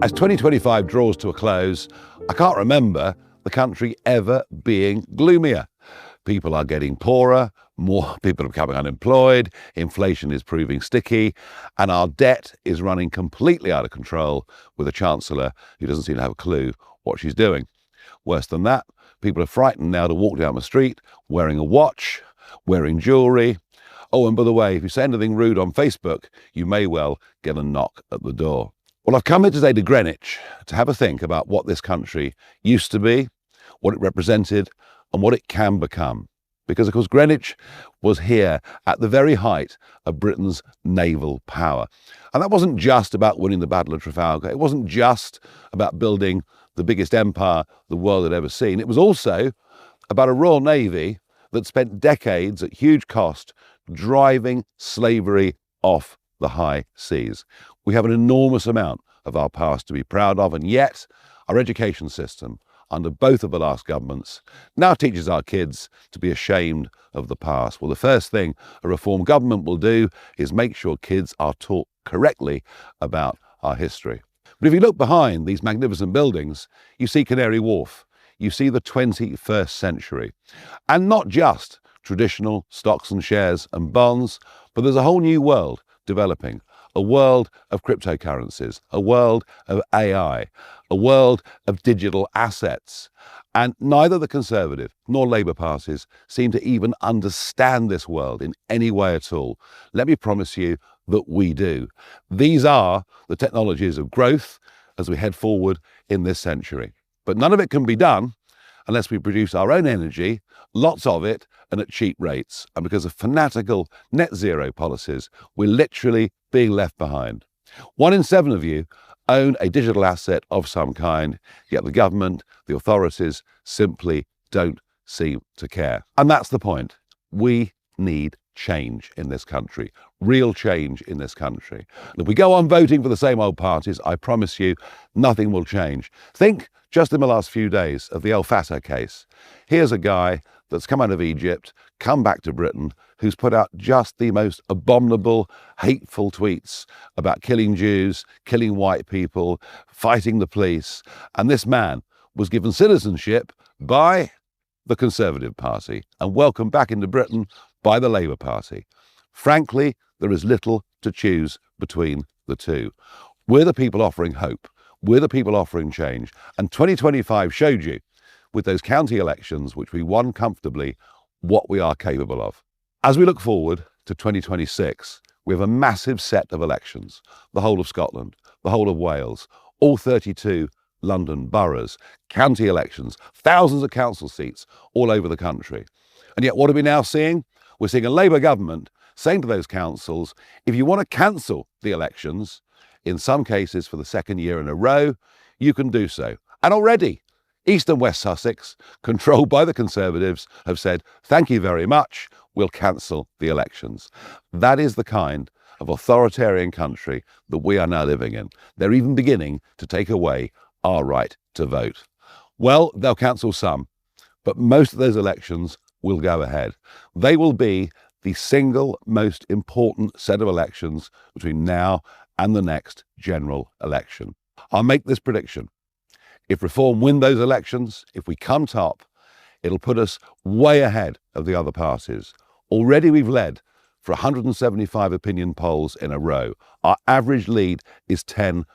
As 2025 draws to a close, I can't remember the country ever being gloomier. People are getting poorer, more people are becoming unemployed, inflation is proving sticky, and our debt is running completely out of control with a Chancellor who doesn't seem to have a clue what she's doing. Worse than that, people are frightened now to walk down the street wearing a watch, wearing jewellery. Oh, and by the way, if you say anything rude on Facebook, you may well get a knock at the door. Well, I've come here today to Greenwich to have a think about what this country used to be, what it represented, and what it can become. Because, of course, Greenwich was here at the very height of Britain's naval power. And that wasn't just about winning the Battle of Trafalgar. It wasn't just about building the biggest empire the world had ever seen. It was also about a Royal Navy that spent decades at huge cost driving slavery off the high seas. We have an enormous amount of our past to be proud of, and yet our education system, under both of the last governments, now teaches our kids to be ashamed of the past. Well, the first thing a reform government will do is make sure kids are taught correctly about our history. But if you look behind these magnificent buildings, you see Canary Wharf, you see the 21st century, and not just traditional stocks and shares and bonds, but there's a whole new world developing, a world of cryptocurrencies, a world of AI, a world of digital assets. And neither the Conservative nor Labour parties seem to even understand this world in any way at all. Let me promise you that we do. These are the technologies of growth as we head forward in this century. But none of it can be done unless we produce our own energy, lots of it, and at cheap rates. And because of fanatical net zero policies, we're literally being left behind. 1 in 7 of you own a digital asset of some kind, yet the government, the authorities, simply don't seem to care. And that's the point. We need change in this country, real change in this country. And if we go on voting for the same old parties, I promise you, nothing will change. Think, just in the last few days, of the El Fatah case. Here's a guy that's come out of Egypt, come back to Britain, who's put out just the most abominable, hateful tweets about killing Jews, killing white people, fighting the police. And this man was given citizenship by the Conservative Party and welcomed back into Britain by the Labour Party. Frankly, there is little to choose between the two. We're the people offering hope. We're the people offering change. And 2025 showed you, with those county elections, which we won comfortably, what we are capable of. As we look forward to 2026, we have a massive set of elections. The whole of Scotland, the whole of Wales, all 32 London boroughs, county elections, thousands of council seats all over the country. And yet what are we now seeing? We're seeing a Labour government saying to those councils, if you want to cancel the elections, in some cases for the second year in a row, you can do so. And already, East and West Sussex, controlled by the Conservatives, have said, thank you very much, we'll cancel the elections. That is the kind of authoritarian country that we are now living in. They're even beginning to take away our right to vote. Well, they'll cancel some, but most of those elections will go ahead. They will be the single most important set of elections between now and the next general election. I'll make this prediction. If Reform win those elections, if we come top, it'll put us way ahead of the other parties. Already we've led for 175 opinion polls in a row. Our average lead is 10%.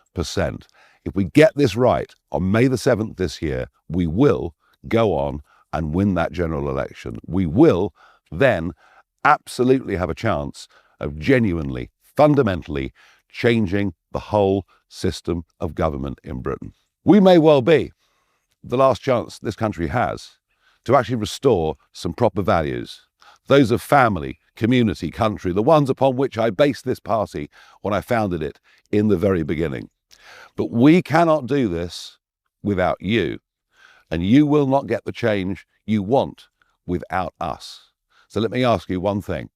If we get this right on May the 7th this year, we will go on and win that general election. We will then absolutely have a chance of genuinely, fundamentally changing the whole system of government in Britain. We may well be the last chance this country has to actually restore some proper values, those of family, community, country, the ones upon which I based this party when I founded it in the very beginning. But we cannot do this without you, and you will not get the change you want without us. So let me ask you one thing.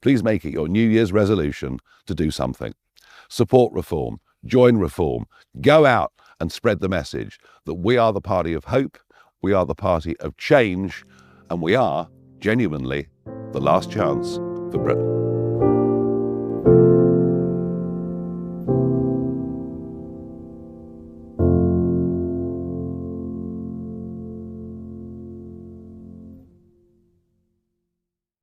Please make it your New Year's resolution to do something. Support Reform, join Reform, go out and spread the message that we are the party of hope, we are the party of change, and we are, genuinely, the last chance for Britain.